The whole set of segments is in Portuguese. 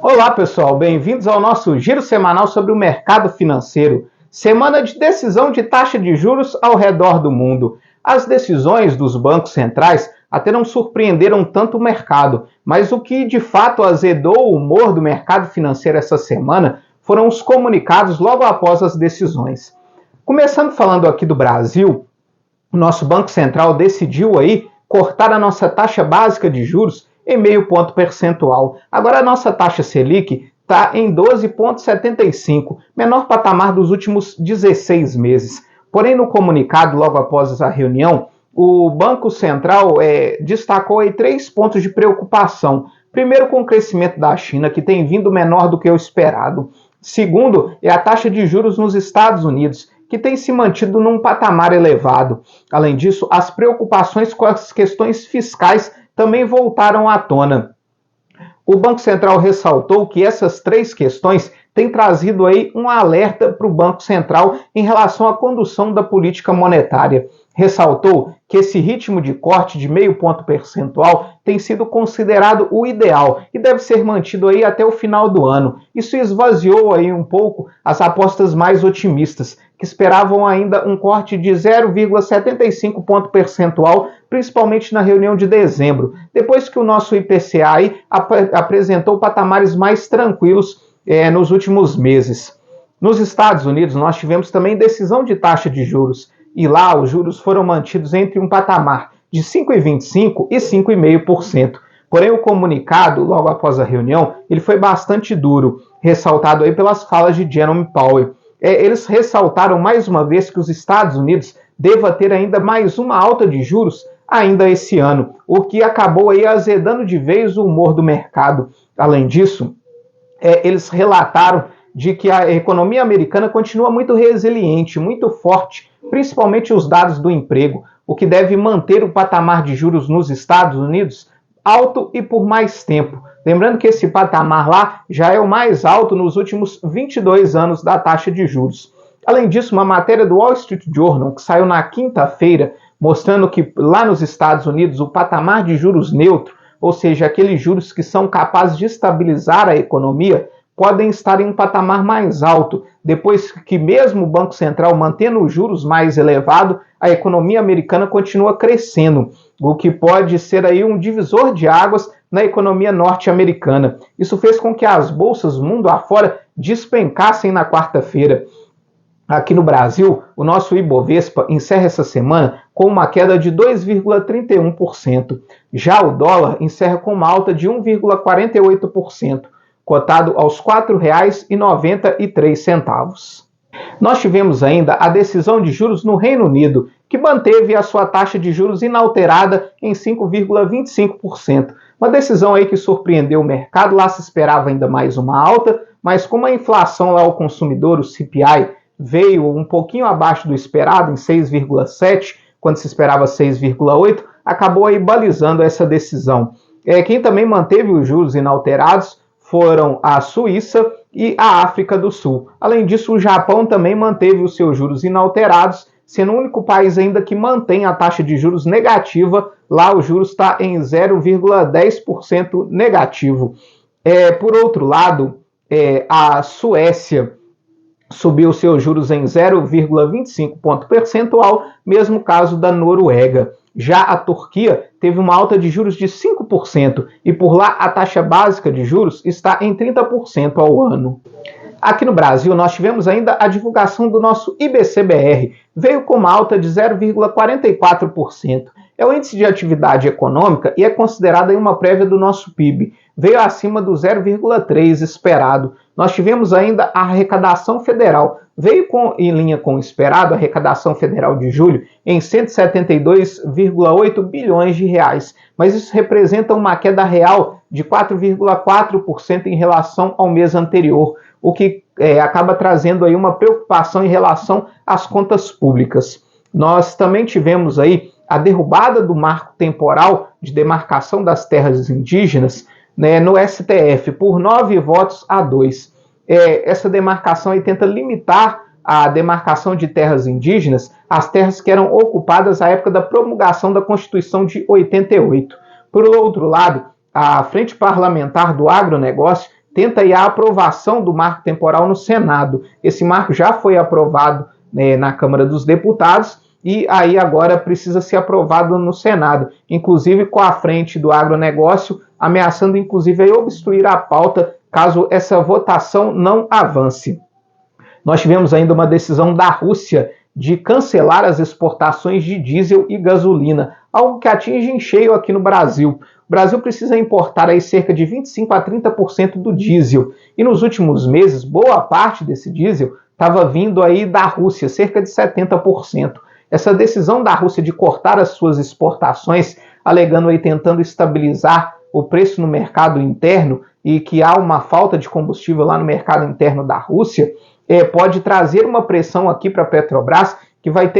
Olá pessoal, bem-vindos ao nosso giro semanal sobre o mercado financeiro. Semana de decisão de taxa de juros ao redor do mundo. As decisões dos bancos centrais até não surpreenderam tanto o mercado, mas o que de fato azedou o humor do mercado financeiro essa semana foram os comunicados logo após as decisões. Começando falando aqui do Brasil, o nosso Banco Central decidiu aí cortar a nossa taxa básica de juros em meio ponto percentual. Agora a nossa taxa Selic está em 12,75, menor patamar dos últimos 16 meses. Porém, no comunicado, logo após a reunião, o Banco Central destacou aí 3 pontos de preocupação. Primeiro, com o crescimento da China, que tem vindo menor do que o esperado. Segundo, é a taxa de juros nos Estados Unidos, que tem se mantido num patamar elevado. Além disso, as preocupações com as questões fiscais também voltaram à tona. O Banco Central ressaltou que essas 3 questões têm trazido aí um alerta para o Banco Central em relação à condução da política monetária. Ressaltou que esse ritmo de corte de meio ponto percentual tem sido considerado o ideal e deve ser mantido aí até o final do ano. Isso esvaziou aí um pouco as apostas mais otimistas, que esperavam ainda um corte de 0,75 ponto percentual, principalmente na reunião de dezembro, depois que o nosso IPCA aí apresentou patamares mais tranquilos nos últimos meses. Nos Estados Unidos, nós tivemos também decisão de taxa de juros, e lá os juros foram mantidos entre um patamar de 5,25% e 5,5%. Porém, o comunicado, logo após a reunião, ele foi bastante duro, ressaltado aí pelas falas de Jerome Powell. Eles ressaltaram mais uma vez que os Estados Unidos devem ter ainda mais uma alta de juros ainda esse ano, o que acabou aí azedando de vez o humor do mercado. Além disso, eles relataram de que a economia americana continua muito resiliente, muito forte, principalmente os dados do emprego, o que deve manter o patamar de juros nos Estados Unidos alto e por mais tempo. Lembrando que esse patamar lá já é o mais alto nos últimos 22 anos da taxa de juros. Além disso, uma matéria do Wall Street Journal, que saiu na quinta-feira, mostrando que lá nos Estados Unidos o patamar de juros neutro, ou seja, aqueles juros que são capazes de estabilizar a economia, podem estar em um patamar mais alto, depois que mesmo o Banco Central mantendo os juros mais elevados, a economia americana continua crescendo, o que pode ser aí um divisor de águas na economia norte-americana. Isso fez com que as bolsas mundo afora despencassem na quarta-feira. Aqui no Brasil, o nosso Ibovespa encerra essa semana com uma queda de 2,31%. Já o dólar encerra com uma alta de 1,48%. Cotado aos R$ 4,93. Nós tivemos ainda a decisão de juros no Reino Unido, que manteve a sua taxa de juros inalterada em 5,25%. Uma decisão aí que surpreendeu o mercado, lá se esperava ainda mais uma alta, mas como a inflação lá ao consumidor, o CPI, veio um pouquinho abaixo do esperado, em 6,7%, quando se esperava 6,8%, acabou aí balizando essa decisão. Quem também manteve os juros inalterados foram a Suíça e a África do Sul. Além disso, o Japão também manteve os seus juros inalterados, sendo o único país ainda que mantém a taxa de juros negativa. Lá o juros está em 0,10% negativo. Por outro lado, a Suécia subiu seus juros em 0,25 ponto percentual, mesmo caso da Noruega. Já a Turquia teve uma alta de juros de 5% e por lá a taxa básica de juros está em 30% ao ano. Aqui no Brasil nós tivemos ainda a divulgação do nosso IBC-BR, veio com uma alta de 0,44%. É o índice de atividade econômica e é considerado uma prévia do nosso PIB. Veio acima do 0,3% esperado. Nós tivemos ainda a arrecadação federal. Veio em linha com o esperado, a arrecadação federal de julho, em 172,8 bilhões de reais. Mas isso representa uma queda real de 4,4% em relação ao mês anterior, o que acaba trazendo aí uma preocupação em relação às contas públicas. Nós também tivemos aí a derrubada do marco temporal de demarcação das terras indígenas, no STF, por 9 votos a 2. Essa demarcação aí tenta limitar a demarcação de terras indígenas às terras que eram ocupadas à época da promulgação da Constituição de 88. Por outro lado, a Frente Parlamentar do Agronegócio tenta aí a aprovação do marco temporal no Senado. Esse marco já foi aprovado, né, na Câmara dos Deputados, e aí agora precisa ser aprovado no Senado, inclusive com a frente do agronegócio, ameaçando inclusive aí obstruir a pauta caso essa votação não avance. Nós tivemos ainda uma decisão da Rússia de cancelar as exportações de diesel e gasolina, algo que atinge em cheio aqui no Brasil. O Brasil precisa importar aí cerca de 25% a 30% do diesel, e nos últimos meses, boa parte desse diesel estava vindo aí da Rússia, cerca de 70%. Essa decisão da Rússia de cortar as suas exportações, alegando aí, tentando estabilizar o preço no mercado interno e que há uma falta de combustível lá no mercado interno da Rússia, pode trazer uma pressão aqui para a Petrobras, que vai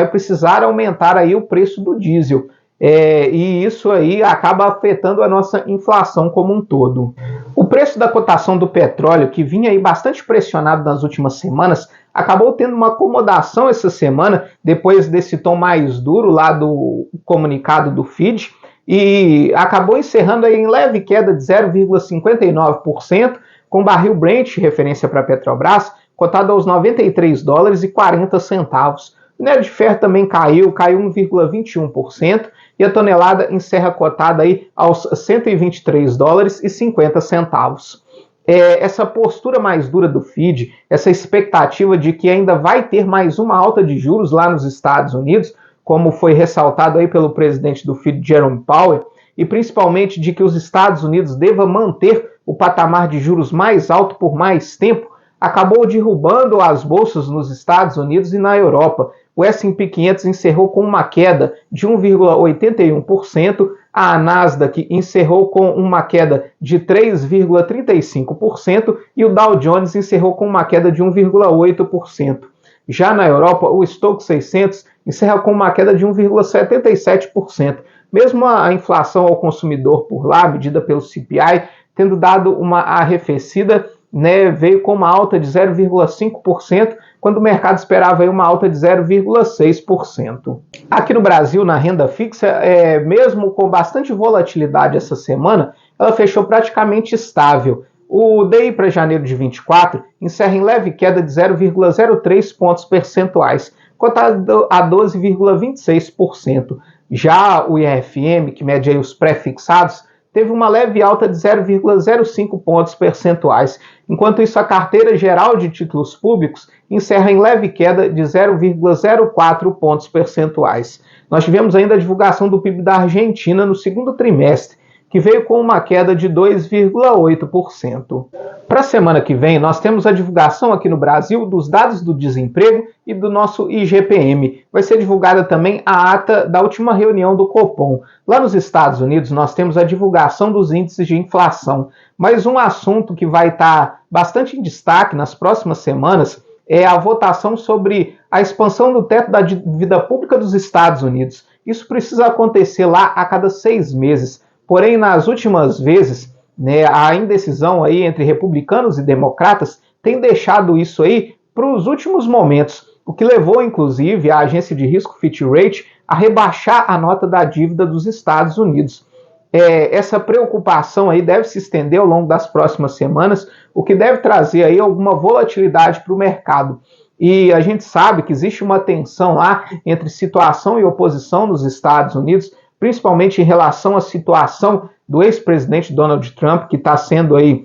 precisar aumentar aí o preço do diesel. E isso aí acaba afetando a nossa inflação como um todo. O preço da cotação do petróleo, que vinha aí bastante pressionado nas últimas semanas, acabou tendo uma acomodação essa semana, depois desse tom mais duro lá do comunicado do FID, e acabou encerrando aí em leve queda de 0,59%, com o barril Brent, referência para a Petrobras, cotado aos $93,40. O minério de ferro também caiu 1,21%, e a tonelada encerra cotada aí aos $123,50. Essa postura mais dura do FID, essa expectativa de que ainda vai ter mais uma alta de juros lá nos Estados Unidos, como foi ressaltado aí pelo presidente do FID, Jerome Powell, e principalmente de que os Estados Unidos devam manter o patamar de juros mais alto por mais tempo, acabou derrubando as bolsas nos Estados Unidos e na Europa. O S&P 500 encerrou com uma queda de 1,81%, a Nasdaq encerrou com uma queda de 3,35% e o Dow Jones encerrou com uma queda de 1,8%. Já na Europa, o Stoxx 600 encerra com uma queda de 1,77%. Mesmo a inflação ao consumidor por lá, medida pelo CPI, tendo dado uma arrefecida, né, veio com uma alta de 0,5%, quando o mercado esperava aí uma alta de 0,6%. Aqui no Brasil, na renda fixa, mesmo com bastante volatilidade essa semana, ela fechou praticamente estável. O DI para janeiro de 24 encerra em leve queda de 0,03 pontos percentuais, cotado a 12,26%. Já o IRFM, que mede aí os pré-fixados, teve uma leve alta de 0,05 pontos percentuais. Enquanto isso, a carteira geral de títulos públicos encerra em leve queda de 0,04 pontos percentuais. Nós tivemos ainda a divulgação do PIB da Argentina no segundo trimestre, que veio com uma queda de 2,8%. Para a semana que vem, nós temos a divulgação aqui no Brasil dos dados do desemprego e do nosso IGPM. Vai ser divulgada também a ata da última reunião do Copom. Lá nos Estados Unidos, nós temos a divulgação dos índices de inflação. Mas um assunto que vai estar bastante em destaque nas próximas semanas é a votação sobre a expansão do teto da dívida pública dos Estados Unidos. Isso precisa acontecer lá a cada 6 meses. Porém, nas últimas vezes, né, a indecisão aí entre republicanos e democratas tem deixado isso aí para os últimos momentos, o que levou, inclusive, a agência de risco Fitch Ratings a rebaixar a nota da dívida dos Estados Unidos. Essa preocupação aí deve se estender ao longo das próximas semanas, o que deve trazer aí alguma volatilidade para o mercado. E a gente sabe que existe uma tensão lá entre situação e oposição nos Estados Unidos, principalmente em relação à situação do ex-presidente Donald Trump, que está sendo aí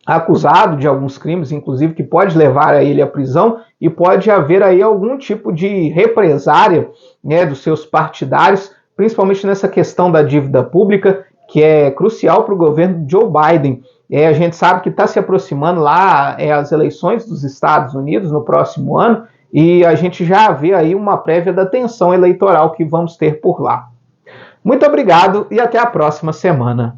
acusado de alguns crimes, inclusive que pode levar a ele à prisão, e pode haver aí algum tipo de represária, né, dos seus partidários, principalmente nessa questão da dívida pública, que é crucial para o governo de Joe Biden. A gente sabe que está se aproximando lá as eleições dos Estados Unidos no próximo ano, e a gente já vê aí uma prévia da tensão eleitoral que vamos ter por lá. Muito obrigado e até a próxima semana.